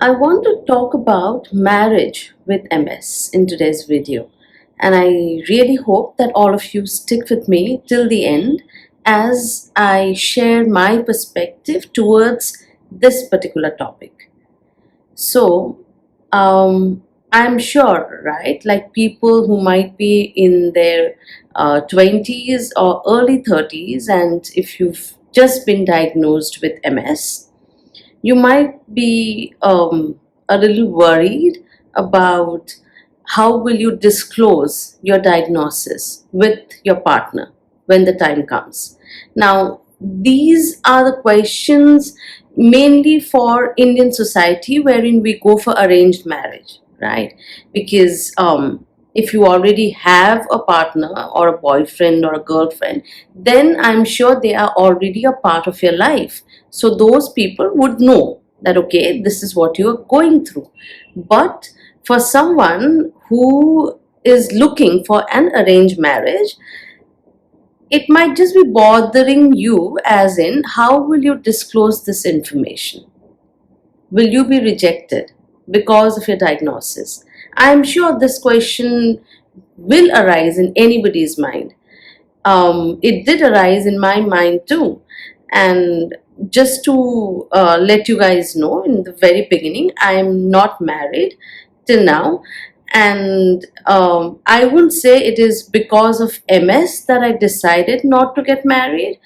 I want to talk about marriage with MS in today's video, and I really hope that all of you stick with me till the end as I share my perspective towards this particular topic. So, um, I'm sure, right? Like people who might be in their 20s or early 30s, and if you've just been diagnosed with MS, you might be a little worried about how will you disclose your diagnosis with your partner when the time comes. Now, these are the questions mainly for Indian society wherein we go for arranged marriage, right? Because if you already have a partner or a boyfriend or a girlfriend, then I'm sure they are already a part of your life, so those people would know that, okay, this is what you're going through. But for someone who is looking for an arranged marriage, it might just be bothering you, as in, how will you disclose this information? Will you be rejected because of your diagnosis? I'm sure this question will arise in anybody's mind. It did arise in my mind too. And just to let you guys know, in the very beginning, I'm not married till now. And I wouldn't say it is because of MS that I decided not to get married.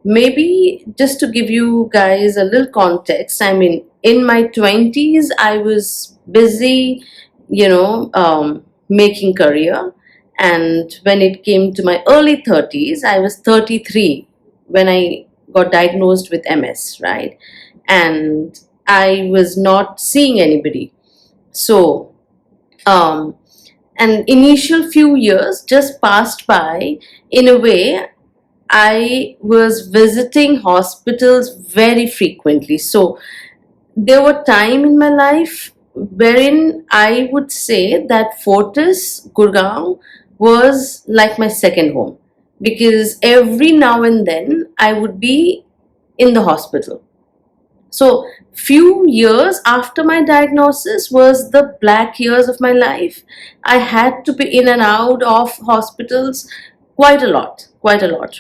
Maybe just to give you guys a little context, I mean, in my 20s, I was busy, making career. And when it came to my early 30s, I was 33 when I got diagnosed with MS, right? And I was not seeing anybody. So, um, an initial few years just passed by. In a way, I was visiting hospitals very frequently. So there were time in my life wherein I would say that Fortis, Gurgaon, was like my second home, because every now and then I would be in the hospital. So few years after my diagnosis was the black years of my life. I had to be in and out of hospitals quite a lot,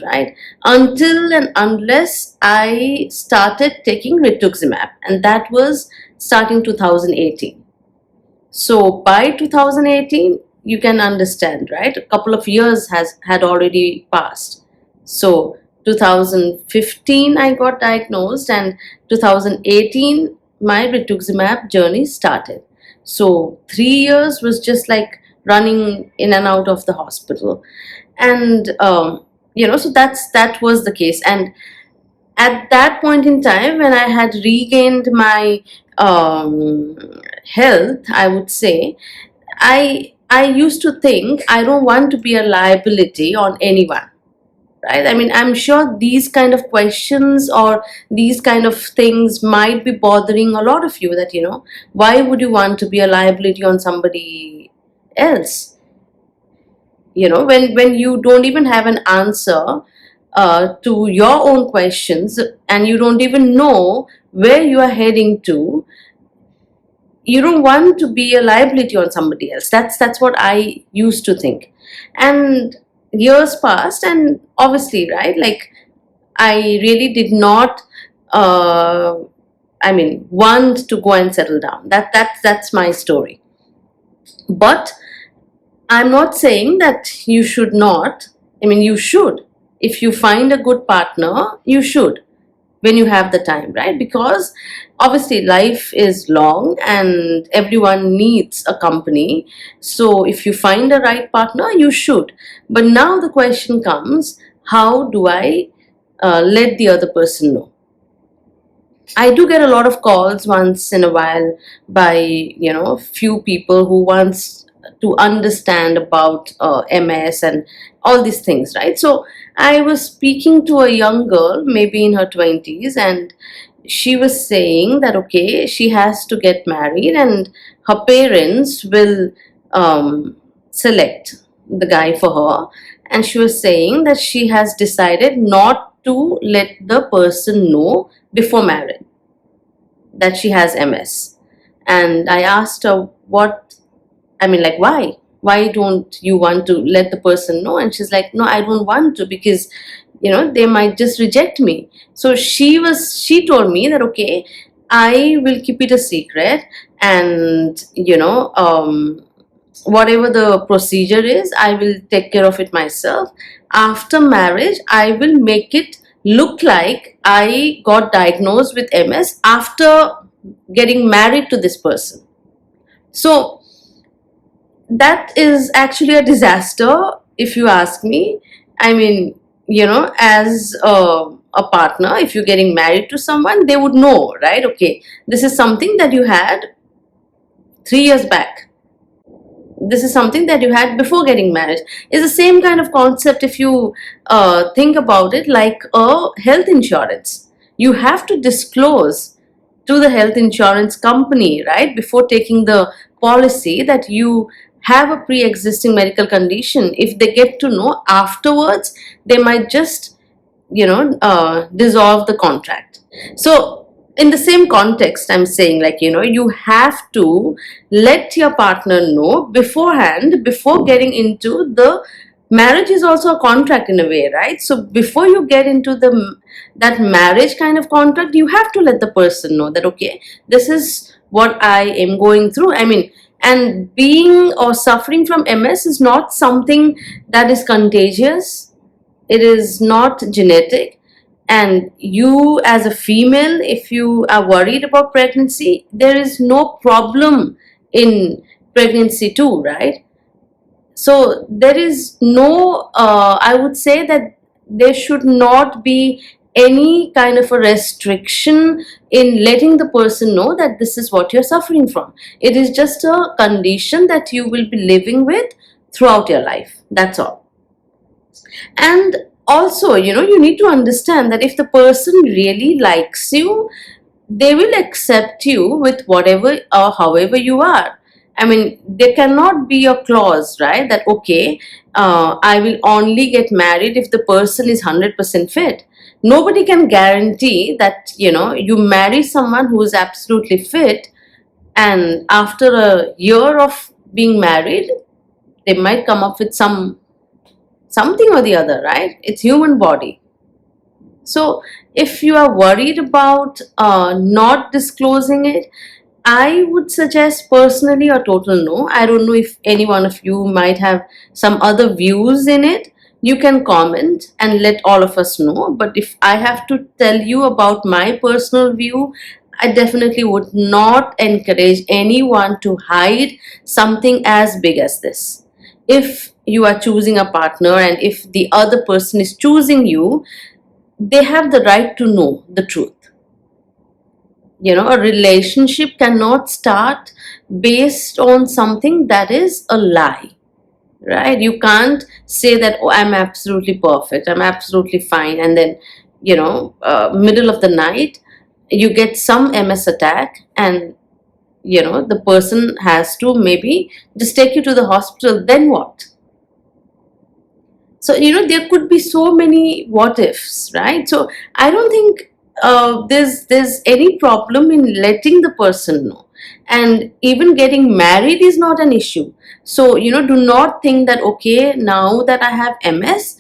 right? Until and unless I started taking rituximab, and that was starting 2018. So by 2018, you can understand, right? A couple of years has had already passed. So 2015 I got diagnosed, and 2018 my rituximab journey started. So 3 years was just like running in and out of the hospital, and so that was the case. And at that point in time, when I had regained my um, health, I would say, I used to think I don't want to be a liability on anyone, right? I mean, I'm sure these kind of questions or these kind of things might be bothering a lot of you, that why would you want to be a liability on somebody else, when you don't even have an answer to your own questions, and you don't even know where you are heading to. You don't want to be a liability on somebody else. That's what I used to think. And years passed, and obviously, right, like, I really did not uh, want to go and settle down. That's my story. But I'm not saying that you should not. I mean, you should. If you find a good partner, you should, when you have the time, right? Because obviously life is long and everyone needs a company. So if you find a right partner, you should. But now the question comes, how do I let the other person know? I do get a lot of calls once in a while by few people who wants to understand about MS and all these things, right? So I was speaking to a young girl, maybe in her 20s, and she was saying that, okay, she has to get married and her parents will select the guy for her. And she was saying that she has decided not to let the person know before marriage that she has MS. And I asked her, what, I mean, like, why? Why don't you want to let the person know? And she's like, no, I don't want to, because they might just reject me. So she told me that, okay, I will keep it a secret, and whatever the procedure is, I will take care of it myself. After marriage, I will make it look like I got diagnosed with MS after getting married to this person. So that is actually a disaster, if you ask me. I mean, as a partner, if you're getting married to someone, they would know, right? Okay, this is something that you had 3 years back. This is something that you had before getting married. It's the same kind of concept if you think about it, like a health insurance. You have to disclose to the health insurance company, right, before taking the policy, that you have a pre-existing medical condition. If they get to know afterwards, they might just dissolve the contract. So in the same context, I'm saying, like, you have to let your partner know beforehand, before getting into the marriage. Is also a contract in a way, right? So before you get into that marriage kind of contract, you have to let the person know that, okay, this is what I am going through. I mean, and being or suffering from MS is not something that is contagious. It is not genetic. And you, as a female, if you are worried about pregnancy, there is no problem in pregnancy too, right? So there is no I would say that there should not be any kind of a restriction in letting the person know that this is what you're suffering from. It is just a condition that you will be living with throughout your life. That's all. And also, you need to understand that if the person really likes you, they will accept you with whatever or however you are. I mean, there cannot be a clause, right, that, okay, I will only get married if the person is 100% fit. Nobody can guarantee that you marry someone who is absolutely fit, and after a year of being married, they might come up with something or the other, right? It's human body. So if you are worried about not disclosing it, I would suggest personally a total no. I don't know if any one of you might have some other views in it. You can comment and let all of us know. But if I have to tell you about my personal view, I definitely would not encourage anyone to hide something as big as this. If you are choosing a partner and if the other person is choosing you, they have the right to know the truth. A relationship cannot start based on something that is a lie, right? You can't say that, oh, I'm absolutely perfect, I'm absolutely fine, and then middle of the night you get some MS attack, and the person has to maybe just take you to the hospital. Then what? So there could be so many what ifs, right? So I don't think there's any problem in letting the person know. And even getting married is not an issue. So do not think that, okay, now that I have MS,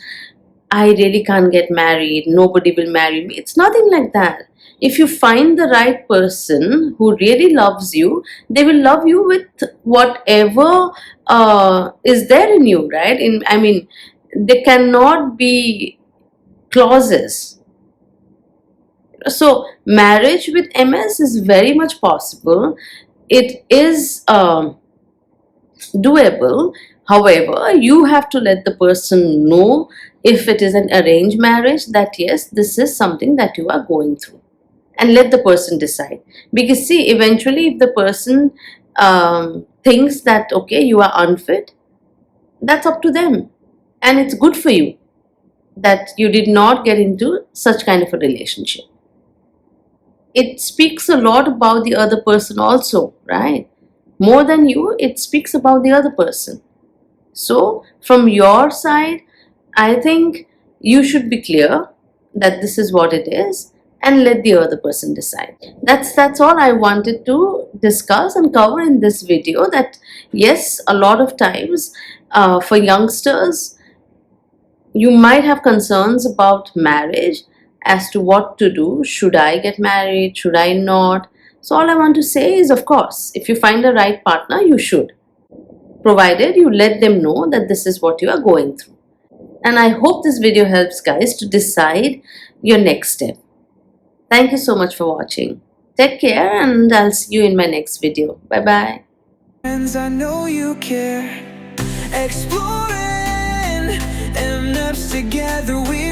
I really can't get married, nobody will marry me. It's nothing like that. If you find the right person who really loves you, they will love you with whatever is there in you, right? I mean, there cannot be clauses. So marriage with MS is very much possible. It is doable. However, you have to let the person know, if it is an arranged marriage, that yes, this is something that you are going through, and let the person decide. Because see, eventually if the person thinks that, okay, you are unfit, that's up to them, and it's good for you that you did not get into such kind of a relationship. It speaks a lot about the other person also, right? More than you, it speaks about the other person. So from your side, I think you should be clear that this is what it is, and let the other person decide. That's all I wanted to discuss and cover in this video that yes, a lot of times for youngsters, you might have concerns about marriage as to what to do. Should I get married? Should I not? So, all I want to say is, of course, if you find the right partner, you should, provided you let them know that this is what you are going through. And I hope this video helps guys to decide your next step. Thank you so much for watching. Take care, and I'll see you in my next video. Bye bye. Friends, I know you care. Exploring and together we